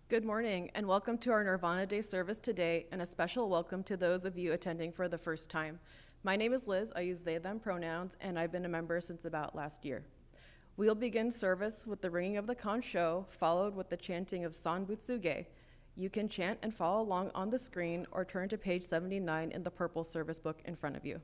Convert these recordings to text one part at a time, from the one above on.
Good morning, and welcome to our Nirvana Day service today, and a special welcome to those of you attending for the first time. My name is Liz, I use they, them pronouns, and I've been a member since about last year. We'll begin service with the ringing of the conch show, followed with the chanting of San Butsuge. You can chant and follow along on the screen or turn to page 79 in the purple service book in front of you.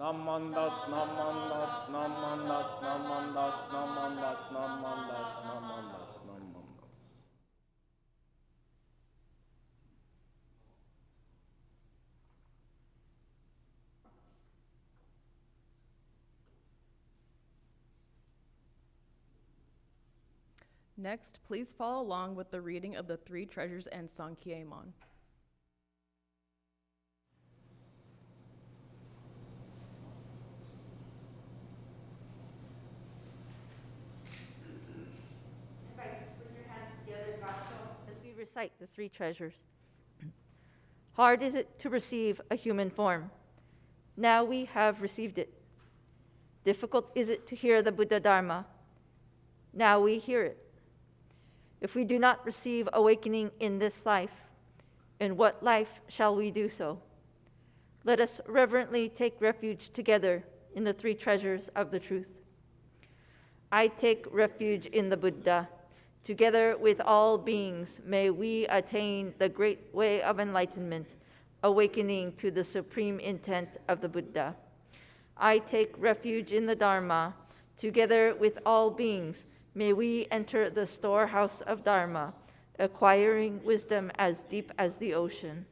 Namandats, namandats, namandats, namandats, namandats, namandats, namandats, namandats. Next, please follow along with the reading of the Three Treasures and Sankyemon. As we recite the three treasures. Hard is it to receive a human form. Now we have received it. Difficult is it to hear the Buddha Dharma. Now we hear it. If we do not receive awakening in this life, in what life shall we do so? Let us reverently take refuge together in the three treasures of the truth. I take refuge in the Buddha. Together with all beings, may we attain the great way of enlightenment, awakening to the supreme intent of the Buddha. I take refuge in the Dharma. Together with all beings, may we enter the storehouse of Dharma, acquiring wisdom as deep as the ocean.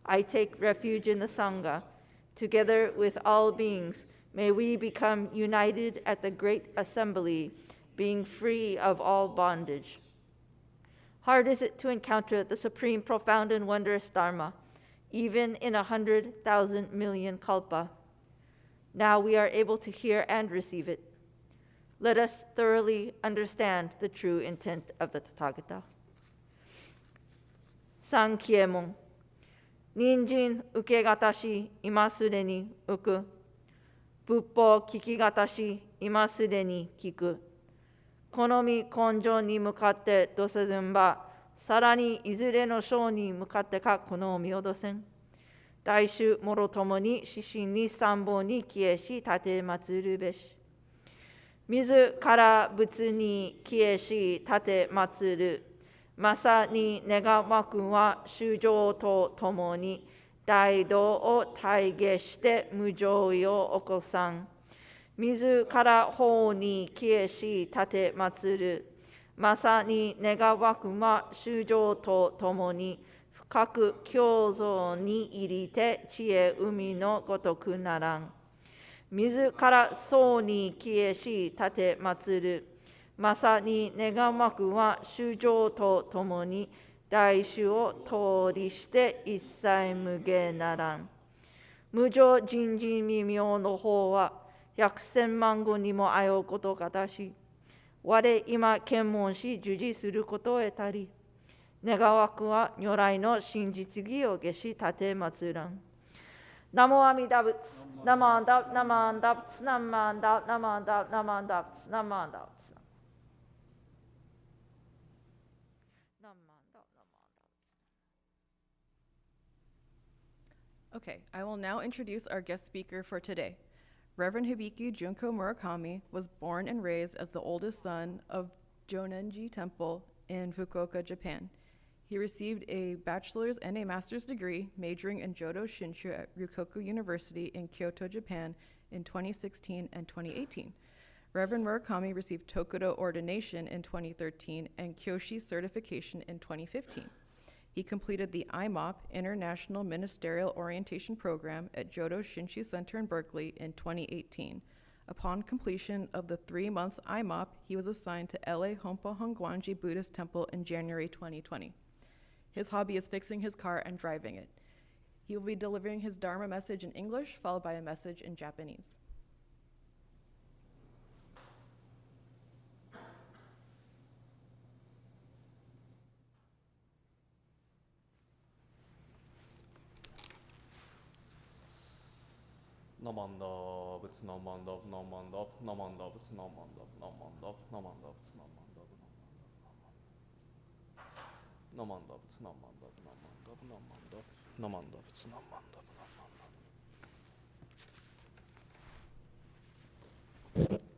I take refuge in the Sangha. Together with all beings, may we become united at the great assembly, being free of all bondage. Hard is it to encounter the supreme, profound, and wondrous Dharma, even in 100,000 million kalpa. Now we are able to hear and receive it. Let us thoroughly understand the true intent of the Tathagata. Sankyemon. Ninjin ukegatashi imasude ni uku. Buppo kikigatashi imasude ni kiku. Konomi konjo ni mukatte dosezen ba, sarani izure no shou ni mukatte ka konomi o dosen. Daishu moro tomo ni shishin ni sambo ni kieshi tate matsuru beshi. Mizu kara butsu ni kieshi tate matsuru. Masa ni negawaku wa shujo to tomo ni daido o taige shite mujoi o okosan. Mizu kara hou ni kieshi tate matsuru. Masa ni negawaku wa shujo to tomo ni fukaku kyozo ni irite chie umi no gotoku naran. Mizu kara so ni kieshi tate matsuru. Masa ni negawaku wa shujo to tomo ni daishu o tori shite issai muge naran. Mujo jinjin mimyo no hou wa 100,000万語にもあようことかだし、我今検問し従事することを得たり、願わくは如来の真実義を下し立てまつらん。ナモアミダ仏、ナマンダ、ナマンダ仏、ナマンダ、ナマンダ、ナマンダ仏、ナマンダ仏。Okay, I will now introduce our guest speaker for today. Reverend Hibiki Junko Murakami was born and raised as the oldest son of Jonenji Temple in Fukuoka, Japan. He received a bachelor's and a master's degree, majoring in Jodo Shinshu at Ryukoku University in Kyoto, Japan in 2016 and 2018. Reverend Murakami received Tokudo ordination in 2013 and Kyoshi certification in 2015. He completed the IMOP, International Ministerial Orientation Program at Jodo Shinshu Center in Berkeley in 2018. Upon completion of the 3 months IMOP, he was assigned to LA Hompo Hongwanji Buddhist Temple in January 2020. His hobby is fixing his car and driving it. He will be delivering his Dharma message in English, followed by a message in Japanese. Namanda, it's Namanda, Namanda, Namanda, it's Namanda, Namanda, Namanda, it's Namanda, Namanda, it's Namanda, Namanda, Namanda, Namanda, it's Namanda, Namanda.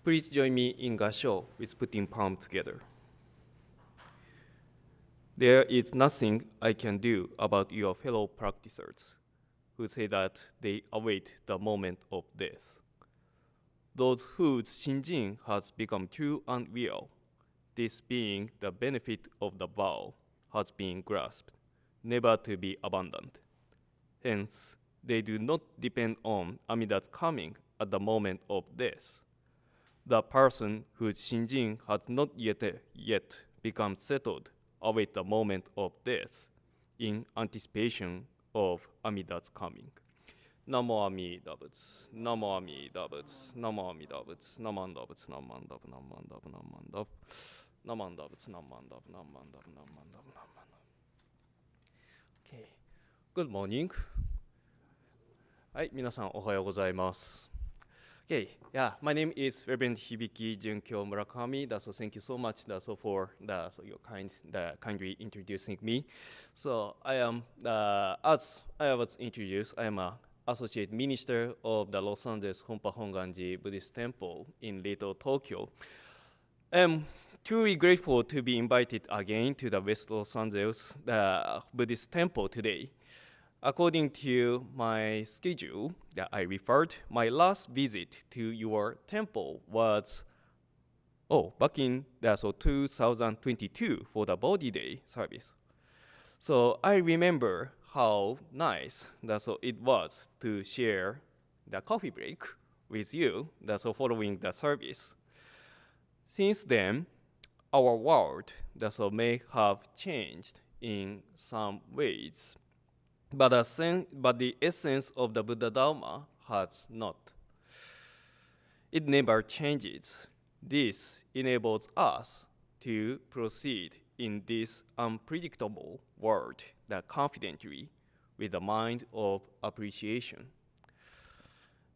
Please join me in gasho with putting palms together. There is nothing I can do about your fellow practitioners who say that they await the moment of death. Those whose shinjin has become too unreal, this being the benefit of the vow, has been grasped, never to be abandoned. Hence, they do not depend on Amida's coming at the moment of death. The person whose shinjin has not yet become settled await the moment of death in anticipation of Amida's coming. Namo Amida Butsu, Namo Amida Butsu, Namo Amida Butsu, Namanda Butsu, Namanda, Namanda, Namanda, Namanda Butsu, Namanda, Namanda, Namanda, Namanda. Okay, good morning. はい、皆さんおはようございます。Okay, yeah, my name is Reverend Hibiki Junkyo Murakami. So thank you so much for your kindly introducing me. So I am, as I was introduced, I am an associate minister of the Los Angeles Honpa Honganji Buddhist Temple in Little Tokyo. I am truly grateful to be invited again to the West Los Angeles Buddhist Temple today. According to my schedule that I referred, my last visit to your temple was back in 2022 for the Bodhi Day service. So I remember how nice it was to share the coffee break with you following the service. Since then, our world may have changed in some ways. But the essence of the Buddha Dharma has not. It never changes. This enables us to proceed in this unpredictable world confidently with a mind of appreciation.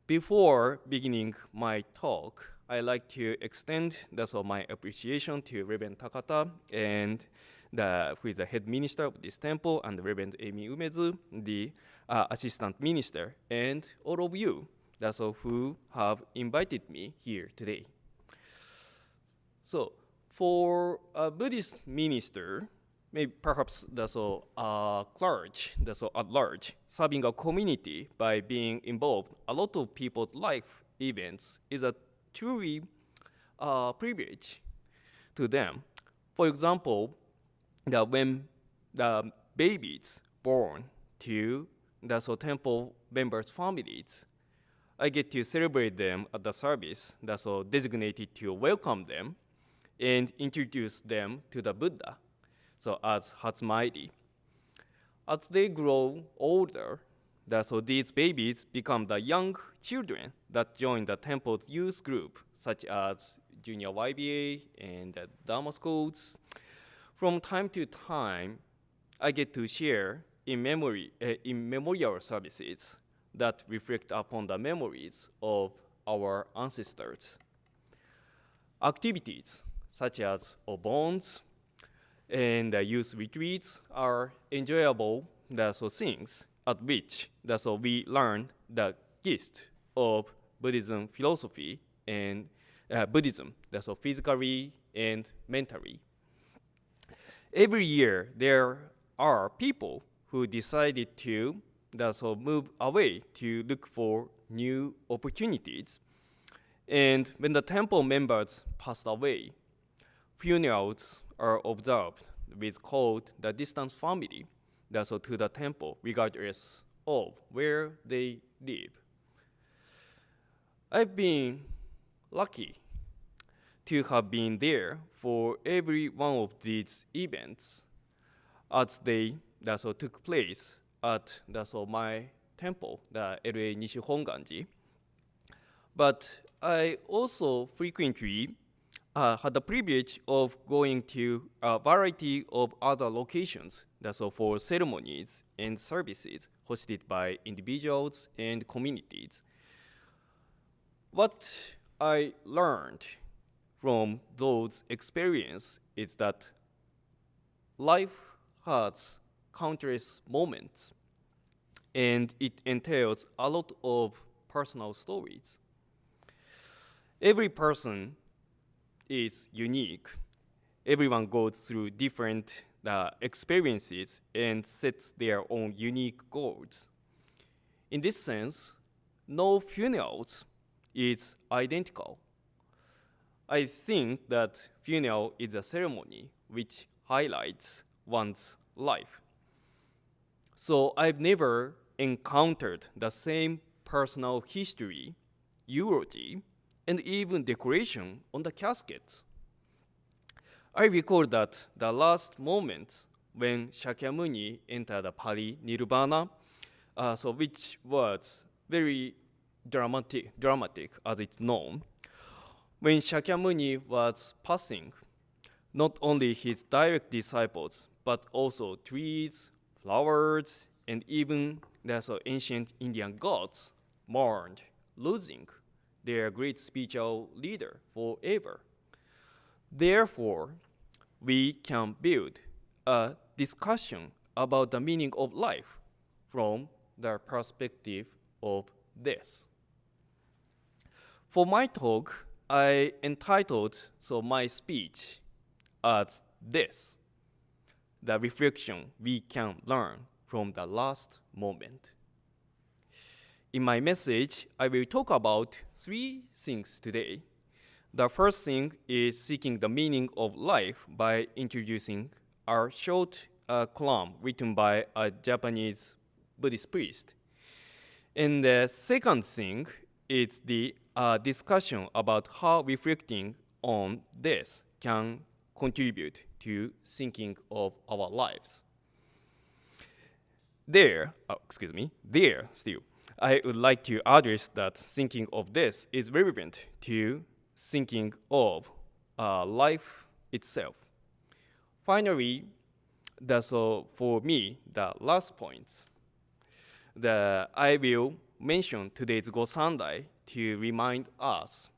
Before beginning my talk, I'd like to extend my appreciation to Reverend Takata and who is the head minister of this temple, and Reverend Amy Umezu, the assistant minister, and all of you who have invited me here today. So for a Buddhist minister, maybe perhaps clergy, at large, serving a community by being involved a lot of people's life events is a truly privilege to them. For example, when the babies born to the temple members' families, I get to celebrate them at the service designated to welcome them and introduce them to the Buddha, as Hatsumairi. As they grow older, these babies become the young children that join the temple's youth group, such as Junior YBA and the Dharma schools. From time to time, I get to share in memorial services that reflect upon the memories of our ancestors. Activities such as obons and youth retreats are enjoyable things at which we learn the gist of Buddhism philosophy and Buddhism, physically and mentally. Every year, there are people who decided to move away to look for new opportunities. And when the temple members passed away, funerals are observed with called the distant family to the temple, regardless of where they live. I've been lucky to have been there for every one of these events as they took place at my temple, the LA Nishi Honganji. But I also frequently had the privilege of going to a variety of other locations for ceremonies and services hosted by individuals and communities. What I learned from those experiences is that life has countless moments, and it entails a lot of personal stories. Every person is unique. Everyone goes through different experiences and sets their own unique goals. In this sense, no funerals is identical. I think that funeral is a ceremony which highlights one's life. So I've never encountered the same personal history, eulogy, and even decoration on the casket. I recall that the last moment when Shakyamuni entered the Pali Nirvana, which was very dramatic as it's known. When Shakyamuni was passing, not only his direct disciples, but also trees, flowers, and even the ancient Indian gods mourned losing their great spiritual leader forever. Therefore, we can build a discussion about the meaning of life from the perspective of this. For my talk, I entitled my speech as this: the reflection we can learn from the last moment. In my message, I will talk about 3 things today. The first thing is seeking the meaning of life by introducing a short column written by a Japanese Buddhist priest. And the second thing is the discussion about how reflecting on this can contribute to thinking of our lives. There still, I would like to address that thinking of this is relevant to thinking of life itself. Finally, for me, the last point, I will mention today's Gosandai to remind us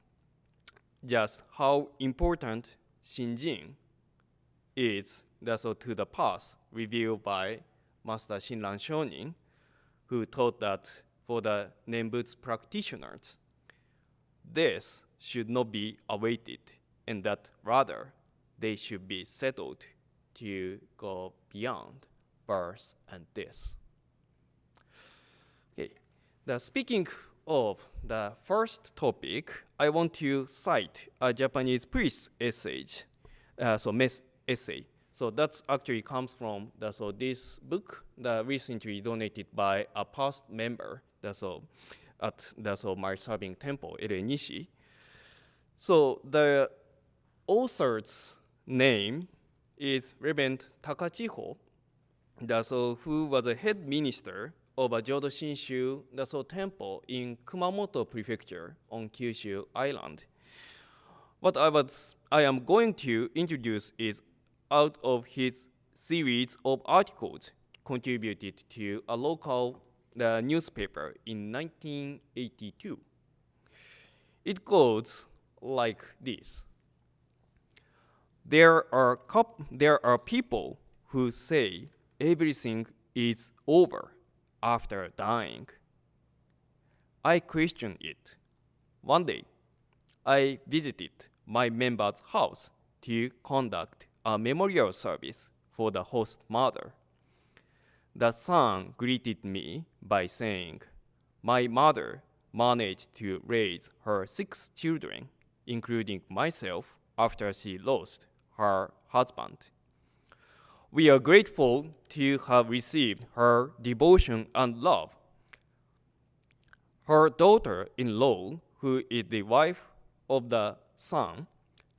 just how important Shinjin is to the path revealed by Master Shinran Shonin, who taught that for the Nembutsu practitioners, this should not be awaited, and that rather they should be settled to go beyond birth and death. Okay. Speaking of the first topic, I want to cite a Japanese priest's essay. So that actually comes from this book that recently donated by a past member at my serving temple, Ere Nishi. So the author's name is Reverend Takachiho, who was a head minister of a Jodo Shinshu temple in Kumamoto Prefecture on Kyushu Island. What I am going to introduce is out of his series of articles contributed to a local newspaper in 1982. It goes like this: there are people who say everything is over after dying. I question it. One day, I visited my member's house to conduct a memorial service for the host mother. The son greeted me by saying, "My mother managed to raise her 6 children, including myself, after she lost her husband. We are grateful to have received her devotion and love. Her daughter-in-law, who is the wife of the son,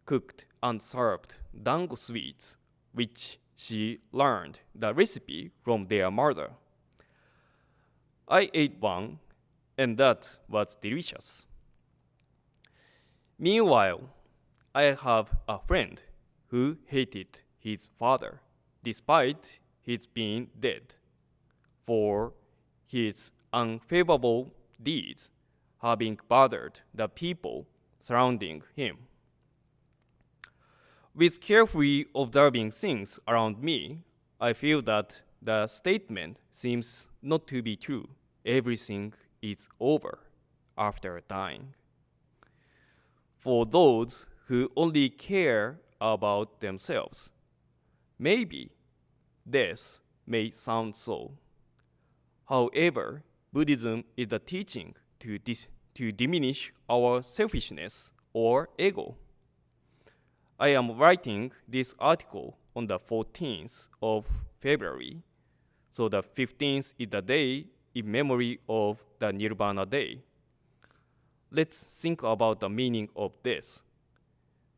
cooked and served dango sweets, which she learned the recipe from their mother. I ate one, and that was delicious. Meanwhile, I have a friend who hated his father, despite his being dead, for his unfavorable deeds having bothered the people surrounding him. With carefully observing things around me, I feel that the statement seems not to be true. Everything is over after dying. For those who only care about themselves, maybe this may sound so. However, Buddhism is the teaching to diminish our selfishness or ego. I am writing this article on the 14th of February, so the 15th is the day in memory of the Nirvana Day. Let's think about the meaning of this,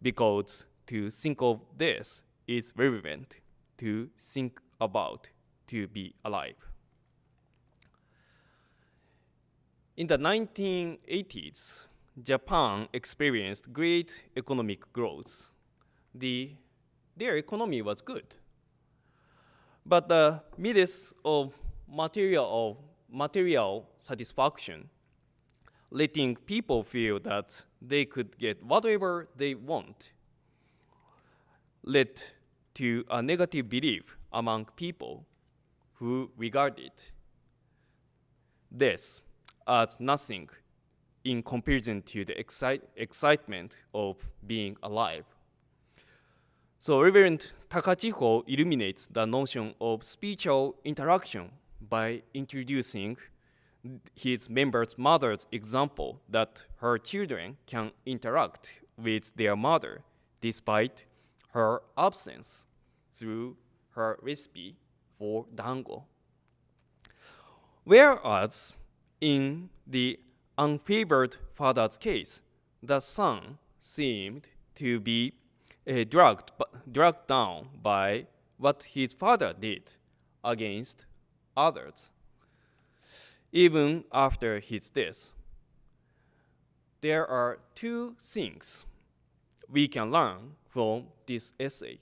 because to think of this is relevant to think about to be alive. In the 1980s, Japan experienced great economic growth. Their economy was good. But the midst of material satisfaction, letting people feel that they could get whatever they want, led to a negative belief among people who regarded this as nothing in comparison to the excitement of being alive. So Reverend Takachiho illuminates the notion of spiritual interaction by introducing his member's mother's example that her children can interact with their mother despite her absence through her recipe for dango. Whereas in the unfavored father's case, the son seemed to be dragged down by what his father did against others. Even after his death, there are two things we can learn from this essay.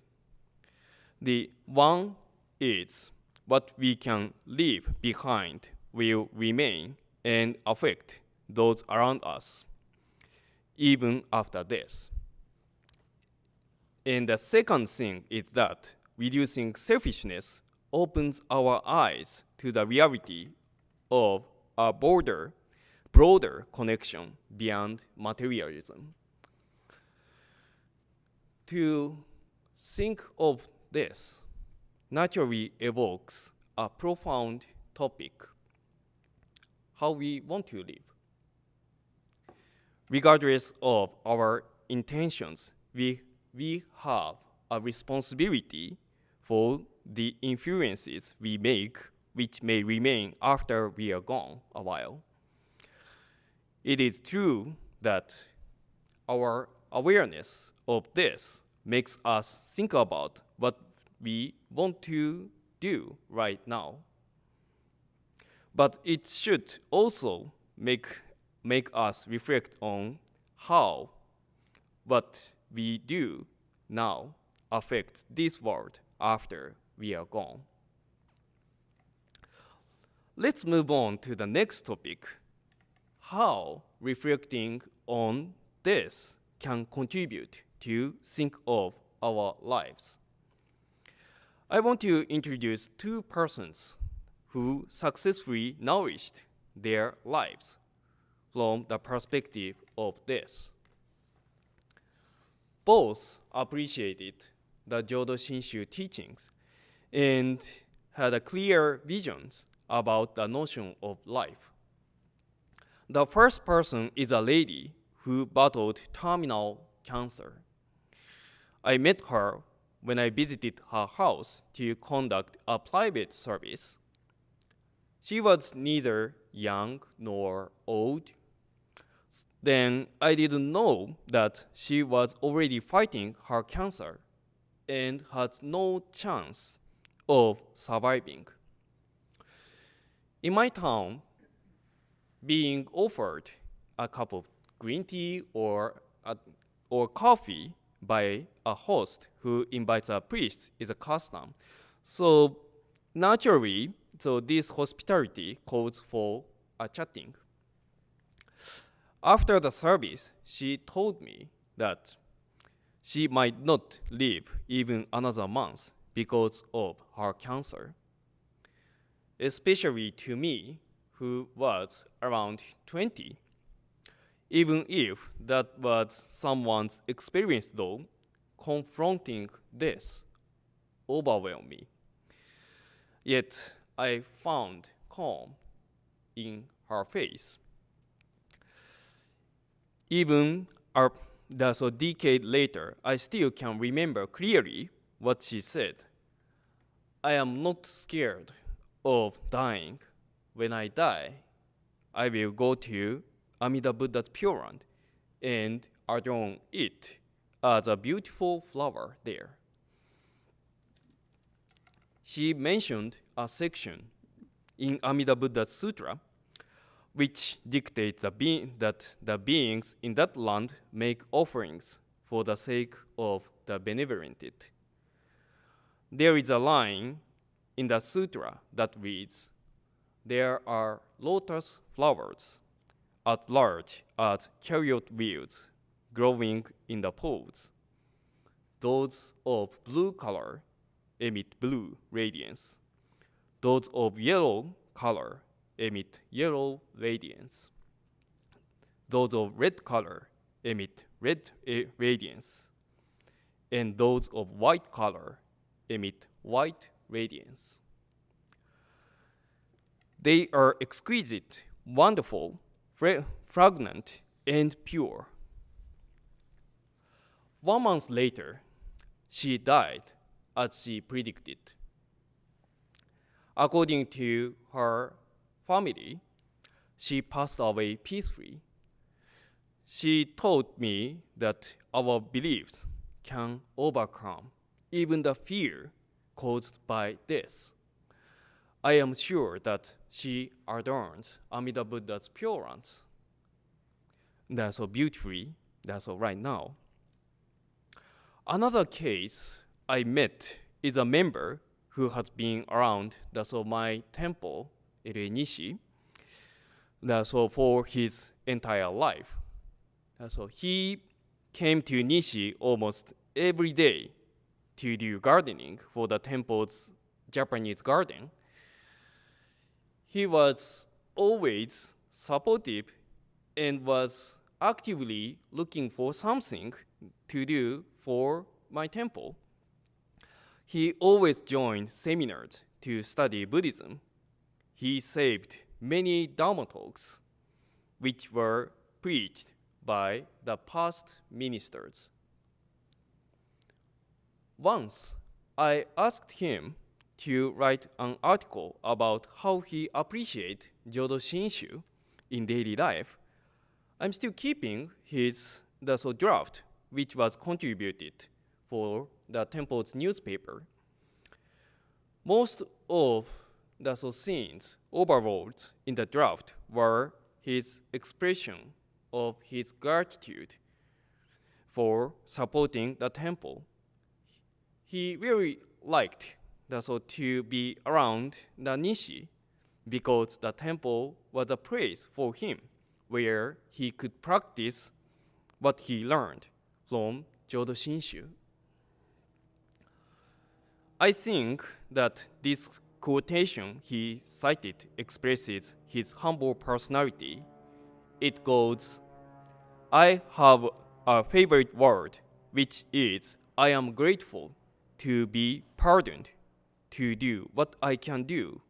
The one is what we can leave behind will remain and affect those around us, even after death. And the second thing is that reducing selfishness opens our eyes to the reality of a broader connection beyond materialism. To think of this naturally evokes a profound topic: how we want to live. Regardless of our intentions, we have a responsibility for the influences we make, which may remain after we are gone a while. It is true that our awareness of this makes us think about what we want to do right now. But it should also make us reflect on how what we do now affects this world after we are gone. Let's move on to the next topic: how reflecting on this can contribute to think of our lives. I want to introduce two persons who successfully nourished their lives from the perspective of this. Both appreciated the Jodo Shinshu teachings and had a clear visions about the notion of life. The first person is a lady who battled terminal cancer. I met her when I visited her house to conduct a private service. She was neither young nor old. Then I didn't know that she was already fighting her cancer and had no chance of surviving. In my town, being offered a cup of green tea or coffee by a host who invites a priest is a custom. So naturally, this hospitality calls for a chatting. After the service, she told me that she might not live even another month because of her cancer. Especially to me, who was around 20. Even if that was someone's experience though, confronting this overwhelmed me. Yet I found calm in her face. Even a decade later, I still can remember clearly what she said. I am not scared of dying. When I die, I will go to Amida Buddha's Pure Land and adorn it as a beautiful flower there. She mentioned a section in Amida Buddha's Sutra which dictates that the beings in that land make offerings for the sake of the benevolented. There is a line in the sutra that reads, there are lotus flowers as large as chariot wheels growing in the poles. Those of blue color emit blue radiance. Those of yellow color emit yellow radiance. Those of red color emit red radiance. And those of white color emit white radiance. They are exquisite, wonderful, fragrant, and pure. 1 month later, she died as she predicted. According to her family, she passed away peacefully. She taught me that our beliefs can overcome even the fear caused by death. I am sure that she adorns Amida Buddha's pure ones. That's so beautifully, that's all right now. Another case I met is a member who has been around my temple, Nishi, for his entire life. So he came to Nishi almost every day to do gardening for the temple's Japanese garden. He was always supportive and was actively looking for something to do for my temple. He always joined seminars to study Buddhism. He saved many Dharma talks, which were preached by the past ministers. Once, I asked him to write an article about how he appreciates Jodo Shinshu in daily life. I'm still keeping his draft, which was contributed for the temple's newspaper. Most of the scenes overruled in the draft were his expression of his gratitude for supporting the temple. He really liked to be around the Nishi because the temple was a place for him where he could practice what he learned from Jodo Shinshu. I think that this quotation he cited expresses his humble personality. It goes, I have a favorite word, which is, I am grateful to be pardoned, to do what I can do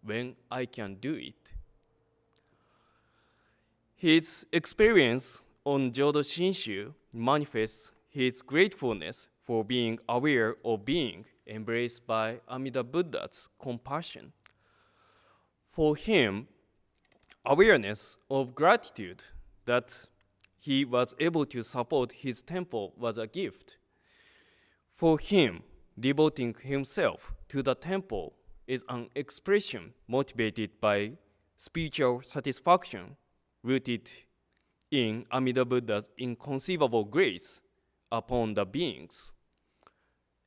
when I can do it. His experience on Jodo Shinshu manifests his gratefulness for being aware of being embraced by Amida Buddha's compassion. For him, awareness of gratitude that he was able to support his temple was a gift. For him, devoting himself to the temple is an expression motivated by spiritual satisfaction rooted in Amida Buddha's inconceivable grace upon the beings.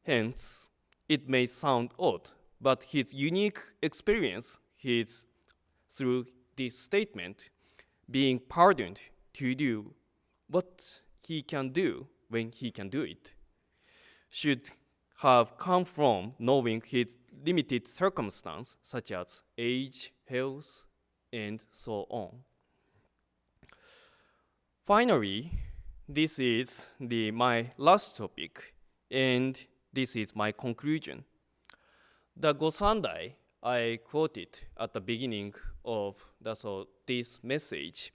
Hence, it may sound odd, but his unique experience is through this statement, being pardoned to do what he can do when he can do it, should have come from knowing his limited circumstance, such as age, health, and so on. Finally, this is my last topic, and this is my conclusion. The Gosandai I quoted at the beginning of this message.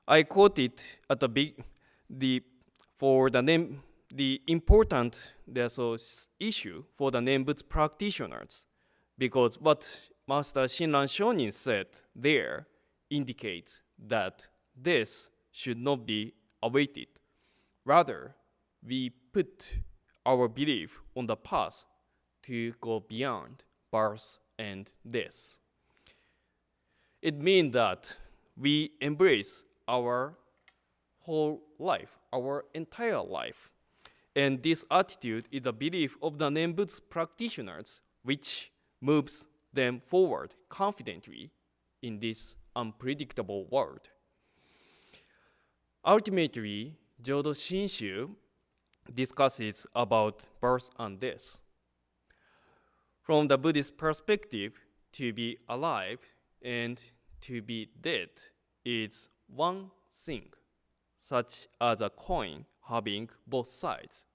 I quoted at the important issue for the Nembutsu practitioners, because what Master Shinran Shonin said there indicates that this should not be awaited. Rather, we put our belief on the path to go beyond birth and death. It means that we embrace our whole life, our entire life. And this attitude is a belief of the Nembutsu practitioners, which moves them forward confidently in this unpredictable world. Ultimately, Jodo Shinshu discusses about birth and death. From the Buddhist perspective, to be alive and to be dead is one thing, such as a coin having both sides.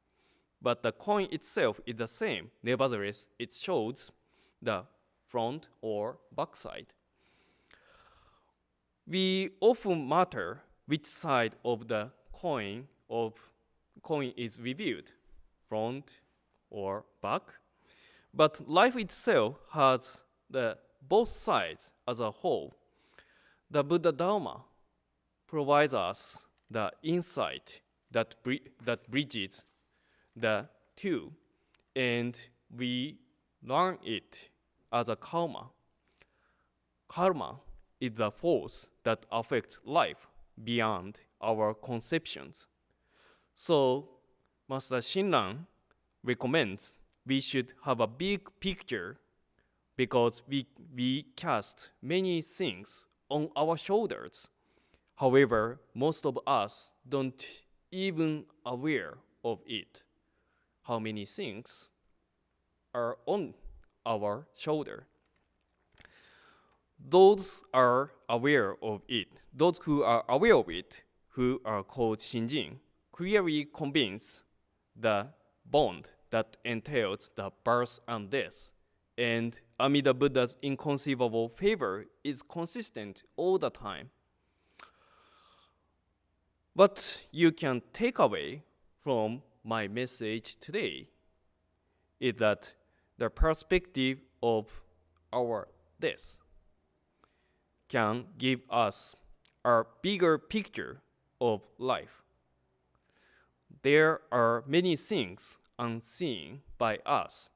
But the coin itself is the same. Nevertheless, it shows the front or back side. We often matter which side of the coin is reviewed, front or back. But life itself has the both sides as a whole. The Buddha Dharma provides us the insight that bridges the two, and we learn it as a karma. Karma is the force that affects life beyond our conceptions. So, Master Shinran recommends we should have a big picture because we cast many things on our shoulders. However, most of us don't even aware of it. How many things are on our shoulder? Those are aware of it. Those who are aware of it, who are called Shinjin, clearly convince the bond that entails the birth and death. And Amida Buddha's inconceivable favor is consistent all the time. What you can take away from my message today is that the perspective of our death can give us a bigger picture of life. There are many things unseen by us,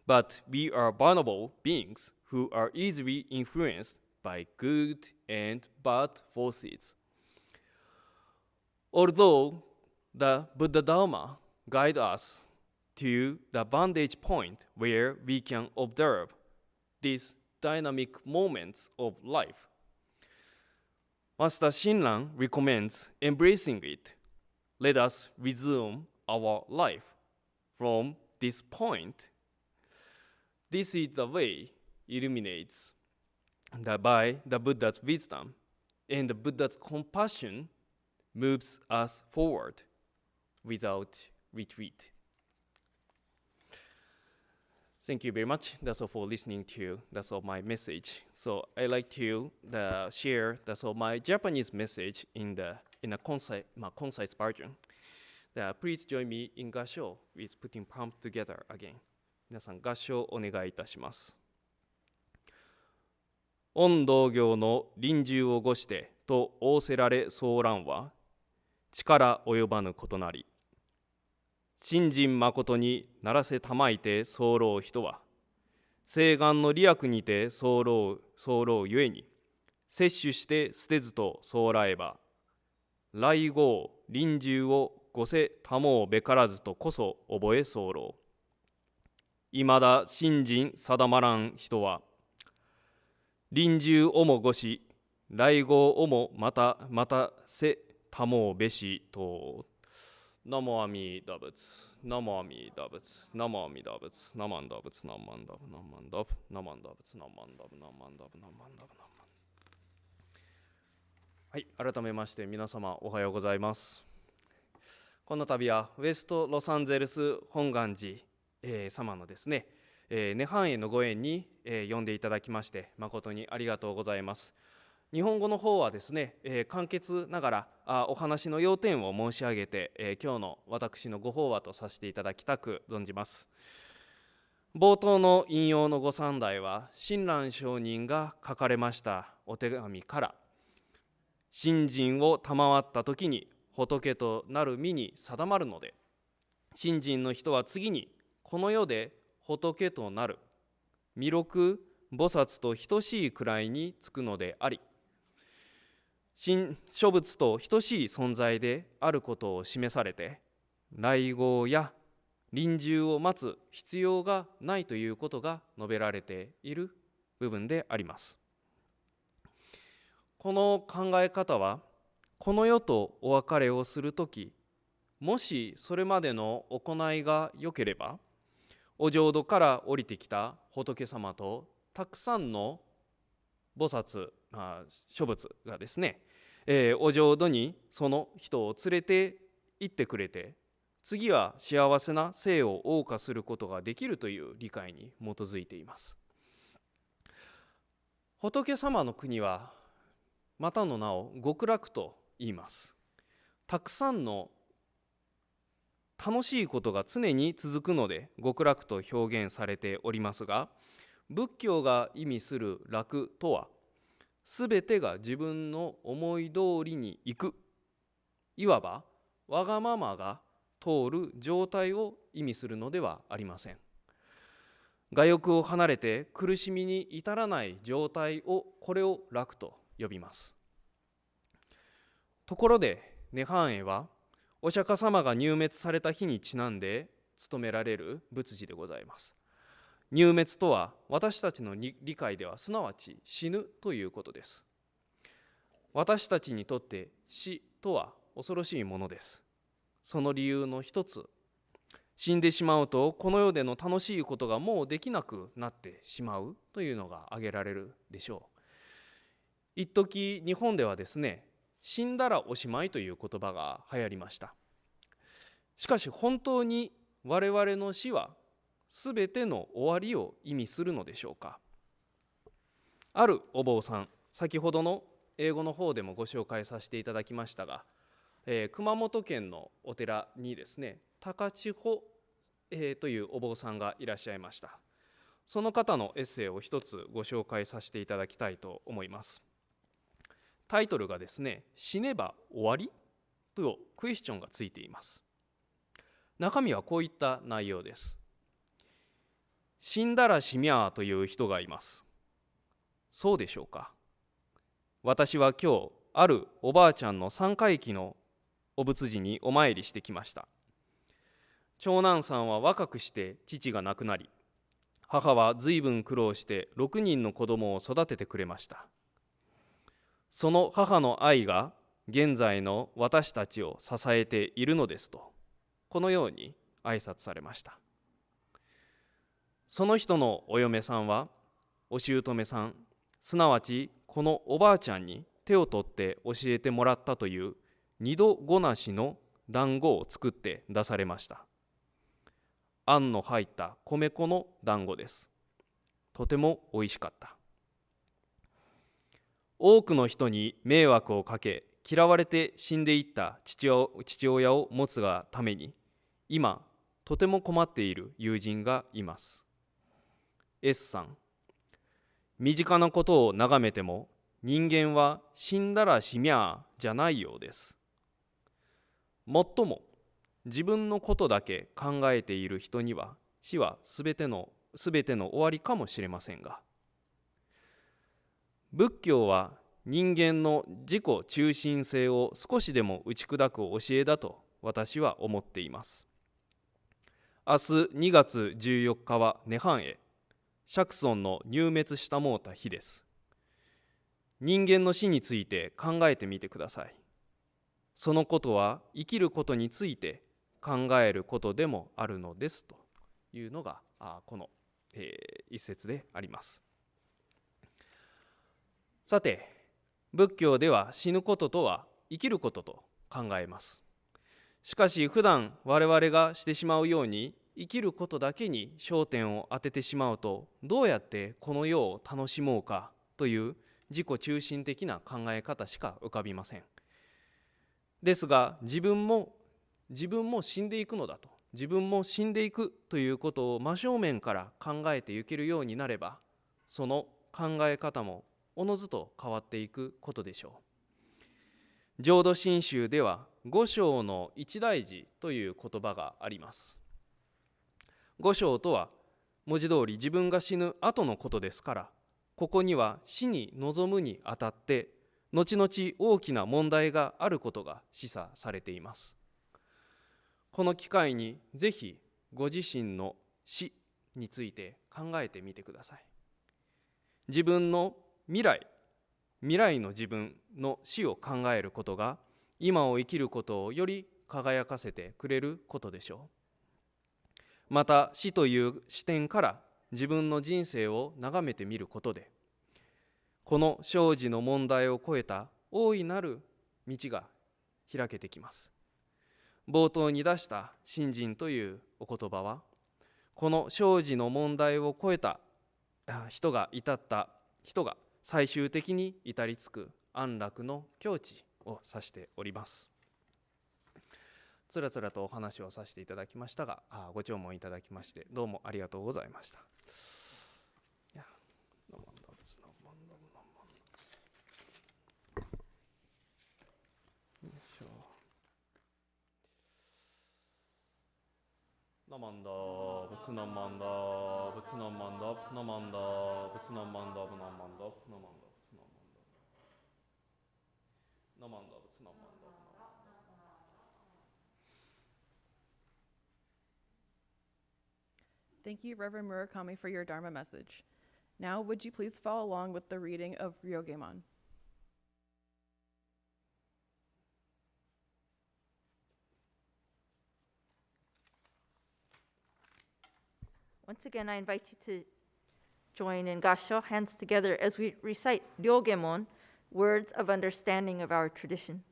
but we are vulnerable beings who are easily influenced by good and bad forces. Although the Buddha Dharma guides us to the vantage point where we can observe these dynamic moments of life, Master Shinran recommends embracing it. Let us resume our life from this point. This is the way illuminates by the Buddha's wisdom, and the Buddha's compassion moves us forward without retreat. Thank you very much. That's all for listening to my message. So I like to share my Japanese message in a concise version. Please join me in 合唱 with putting palms together again. 皆さん合唱お願いいたします。御道行の臨終をごしてと仰せられそうらんは力及ばぬことなり。信心誠にならせたまいて候人は誓願の利益にて候ゆえに摂取して捨てずとそうらえば来後臨終をごせたもうべからずとこそ覚え候。いまだ信心定まらん人は臨終をもごし来後をもまたせたもうべしと。ナモアミダ仏、ナモアミダ仏、ナモアミダ仏、ナマンダ仏、ナマンダブ、ナマンダブ、ナマンダ仏、ナマンダブ、ナマンダブ、ナマンダブ、ナマン。はい、改めまして皆様おはようございます。この度はウェストロサンゼルス本願寺、様のですね、涅槃へのご縁に、呼んでいただきまして誠にありがとうございます。日本語の方はですね、簡潔ながらお話の要点を申し上げて、今日の私のご法話とさせていただきたく存じます。冒頭の引用のご三代は親鸞上人が書かれましたお手紙から信心を賜った時に仏となる身に定まるので、信心の人は次にこの世で仏となる弥勒菩薩と等しいくらいにつくのであり、諸仏と等しい存在であることを示されて、来後や臨終を待つ必要がないということが述べられている部分であります。この考え方は、この世とお別れをするとき、もしそれまでの行いが良ければ、お浄土から降りてきた仏様とたくさんの菩薩、諸仏がですね、お浄土にその人を連れて行ってくれて、次は幸せな生を謳歌することができるという理解に基づいています。仏様の国はまたの名を極楽と言います。たくさんの楽しいことが常に続くので極楽と表現されておりますが、仏教が意味する楽とは、すべてが自分の思い通りにいく、いわばわがままが通る状態を意味するのではありません。我欲を離れて苦しみに至らない状態を、これを楽と呼びます。ところで涅槃会はお釈迦様が入滅された日にちなんで務められる仏事でございます。入滅とは私たちの理解ではすなわち死ぬということです。私たちにとって死とは恐ろしいものです。その理由の一つ、死んでしまうとこの世での楽しいことがもうできなくなってしまうというのが挙げられるでしょう。一時日本ではですね、死んだらおしまいという言葉が流行りました。しかし本当に我々の死はすべての終わりを意味するのでしょうか。あるお坊さん、先ほどの英語の方でもご紹介させていただきましたが、熊本県のお寺にですね、高千穂、というお坊さんがいらっしゃいました。その方のエッセイを一つご紹介させていただきたいと思います。タイトルがですね、死ねば終わりとクエスチョンがついています。中身はこういった内容です。死んだら死みゃーという人がいます。そうでしょうか。私は今日あるおばあちゃんの三回忌のお仏事にお参りしてきました。長男さんは若くして父が亡くなり、母は随分苦労して6人の子供を育ててくれました。その母の愛が現在の私たちを支えているのですと、このように挨拶されました。その人のお嫁さんはお姑さん、すなわちこのおばあちゃんに手を取って教えてもらったという二度ごなしの団子を作って出されました。あんの入った米粉の団子です。とてもおいしかった。多くの人に迷惑をかけ、嫌われて死んでいった父親を持つがために、今とても困っている友人がいます。S さん、身近なことを眺めても人間は死んだら死みゃあじゃないようです。もっとも自分のことだけ考えている人には死はすべての終わりかもしれませんが、仏教は人間の自己中心性を少しでも打ち砕く教えだと私は思っています。明日2月14日は涅槃会、釈尊の入滅したもうた日です。人間の死について考えてみてください。そのことは生きることについて考えることでもあるのですというのがこの一節であります。さて、仏教では死ぬこととは生きることと考えます。しかし普段我々がしてしまうように生きることだけに焦点を当ててしまうと、どうやってこの世を楽しもうかという自己中心的な考え方しか浮かびません。ですが自分も死んでいくのだと、自分も死んでいくということを真正面から考えていけるようになれば、その考え方もおのずと変わっていくことでしょう。浄土真宗では五章の一大事という言葉があります。五章とは文字通り自分が死ぬ後のことですから、ここには死に臨むにあたって後々大きな問題があることが示唆されています。この機会にぜひご自身の死について考えてみてください。自分の未来の自分の死を考えることが、今を生きることをより輝かせてくれることでしょう。また、死という視点から自分の人生を眺めてみることで、この生死の問題を超えた大いなる道が開けてきます。冒頭に出した信心というお言葉は、この生死の問題を超えた人が最終的に至りつく安楽の境地を指しております。つらつらとお話をさせていただきましたが、ご聴聞いただきましてどうもありがとうございました。ナマンダブツナマンダブツナマンダブナマンダブツナマンダブナマンダブナマンダブツナマンダナマンダブツナマンダ。Thank you, Reverend Murakami, for your Dharma message. Now, would you please follow along with the reading of Ryogemon? Once again, I invite you to join in Gassho, hands together, as we recite Ryogemon, words of understanding of our tradition.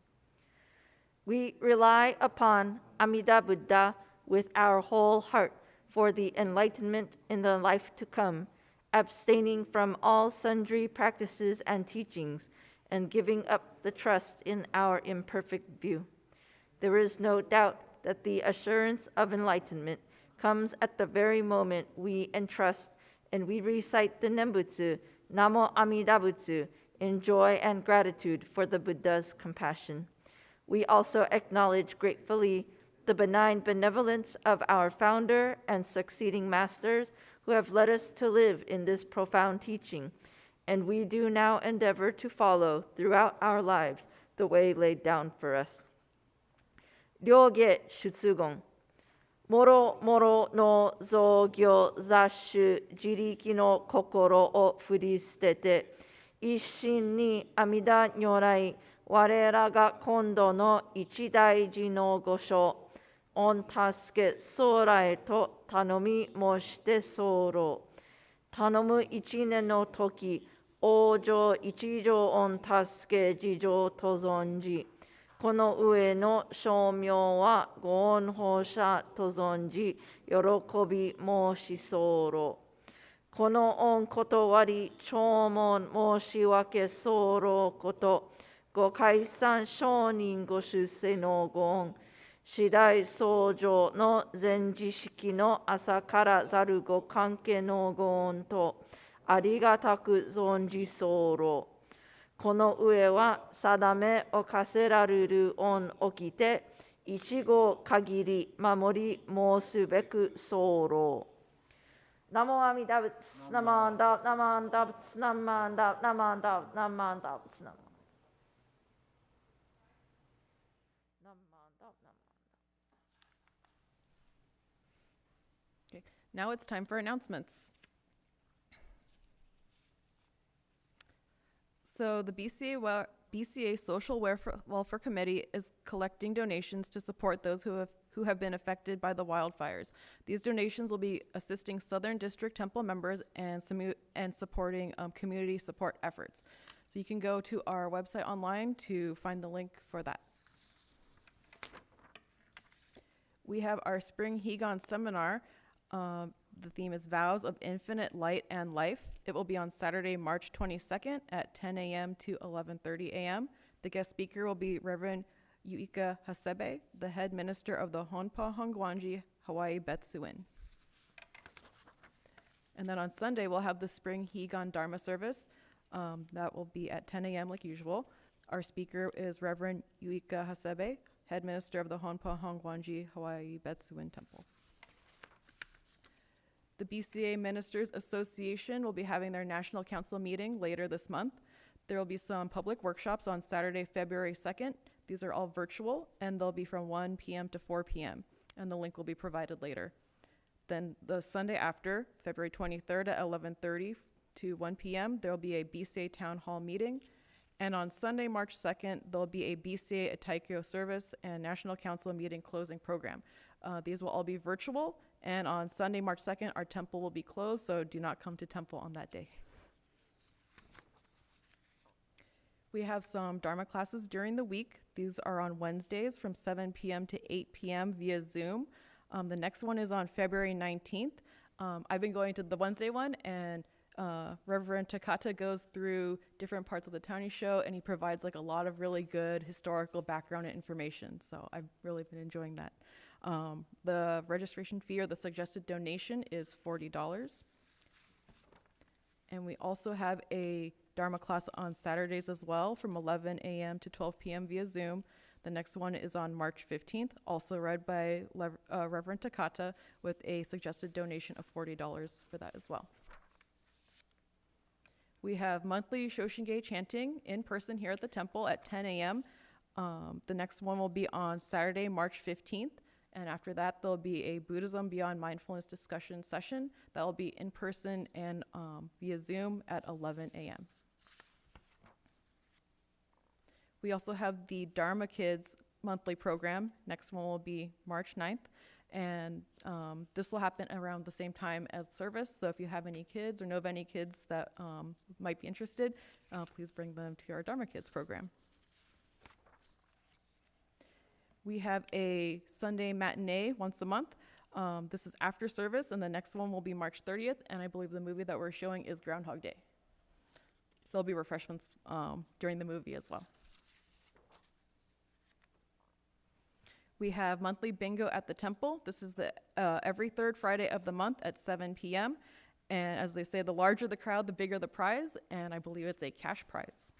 We rely upon Amida Buddha with our whole heart for the enlightenment in the life to come, abstaining from all sundry practices and teachings, and giving up the trust in our imperfect view. There is no doubt that the assurance of enlightenment comes at the very moment we entrust and we recite the Nembutsu, Namo Amida Butsu, in joy and gratitude for the Buddha's compassion. We also acknowledge gratefully the benign benevolence of our founder and succeeding masters who have led us to live in this profound teaching, and we do now endeavor to follow throughout our lives the way laid down for us. Ryoge Shutsugon. もろもろの造業雑種自力の心を振り捨てて、一心に阿弥陀如来、我らが今度の一大事の御所、御助け将来と頼み申して候。頼む一年の時、往生一条御助け事情と存じ、この上の称名はご恩報者と存じ、喜び申し候。この恩断り、弔問申し訳候こと、ご解散承認ご出世のご恩、次第僧正の前時式の朝からざるご関係のご恩と、ありがたく存じ候。この上は定めを課せられる恩をきて、一号限り守り申すべく候。ナモアミダブツナマンダナマンダブツナマンダナマンダナマンダブツナマンダ。Okay. Now it's time for announcements. So the BCA Social Welfare Committee is collecting donations to support those who have been affected by the wildfires. These donations will be assisting Southern District Temple members and supporting community support efforts. So you can go to our website online to find the link for that. We have our Spring Higan seminar. The theme is Vows of Infinite Light and Life. It will be on Saturday, March 22nd at 10 a.m. to 11:30 a.m. The guest speaker will be Reverend Yuika Hasebe, the head minister of the Honpa Hongwanji Hawaii Betsuin. And then on Sunday, we'll have the Spring Higan Dharma service. That will be at 10 a.m. like usual. Our speaker is Reverend Yuika Hasebe, head minister of the Honpa Hongwanji Hawaii Betsuin Temple. The BCA Ministers Association will be having their National Council meeting later this month. There will be some public workshops on Saturday, February 2nd. These are all virtual, and they'll be from 1 p.m. to 4 p.m., and the link will be provided later. Then the Sunday after, February 23rd at 11:30, to 1 p.m., there will be a BCA Town Hall meeting. And on Sunday, March 2nd, there'll be a BCA Ataikyo service and National Council meeting closing program. These will all be virtual. And on Sunday, March 2nd, our temple will be closed, so do not come to temple on that day. We have some Dharma classes during the week. These are on Wednesdays from 7 p.m. to 8 p.m. via Zoom. The next one is on February 19th. I've been going to the Wednesday one, and Reverend Takata goes through different parts of the Townie show, and he provides like a lot of really good historical background and information. So I've really been enjoying that. The registration fee or the suggested donation is $40. And we also have a Dharma class on Saturdays as well from 11 a.m. to 12 p.m. via Zoom. The next one is on March 15th, also read by Reverend Takata with a suggested donation of $40 for that as well. We have monthly Shoshinge chanting in person here at the temple at 10 a.m. The next one will be on Saturday, March 15th. And after that, there'll be a Buddhism Beyond Mindfulness discussion session that will be in person and via Zoom at 11 a.m. We also have the Dharma Kids monthly program. Next one will be March 9th. And this will happen around the same time as service. So if you have any kids or know of any kids that might be interested, please bring them to our Dharma Kids program. We have a Sunday matinee once a month. This is after service, and the next one will be March 30th, and I believe the movie that we're showing is Groundhog Day. There'll be refreshments during the movie as well. We have monthly bingo at the temple. This is the every third Friday of the month at 7 p.m. And as they say, the larger the crowd, the bigger the prize, and I believe it's a cash prize.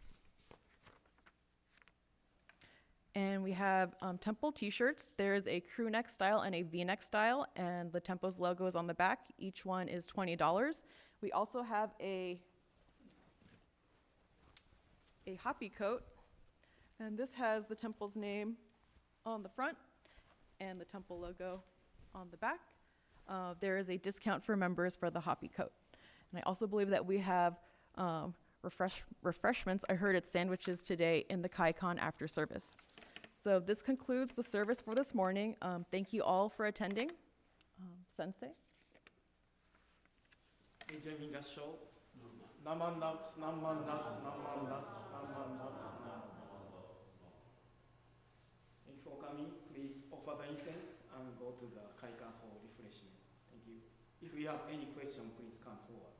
And we have temple t-shirts. There's a crew neck style and a V-neck style, and the temple's logo is on the back. Each one is $20. We also have a hoppy coat, and this has the temple's name on the front and the temple logo on the back. There is a discount for members for the hoppy coat. And I also believe that we have refreshments. I heard it's sandwiches today in the Kaikon after service. So this concludes the service for this morning. Thank you all for attending. Sensei. Thank you for coming. Please offer the incense and go to the Kaikan for refreshment. Thank you. If you have any question, please come forward.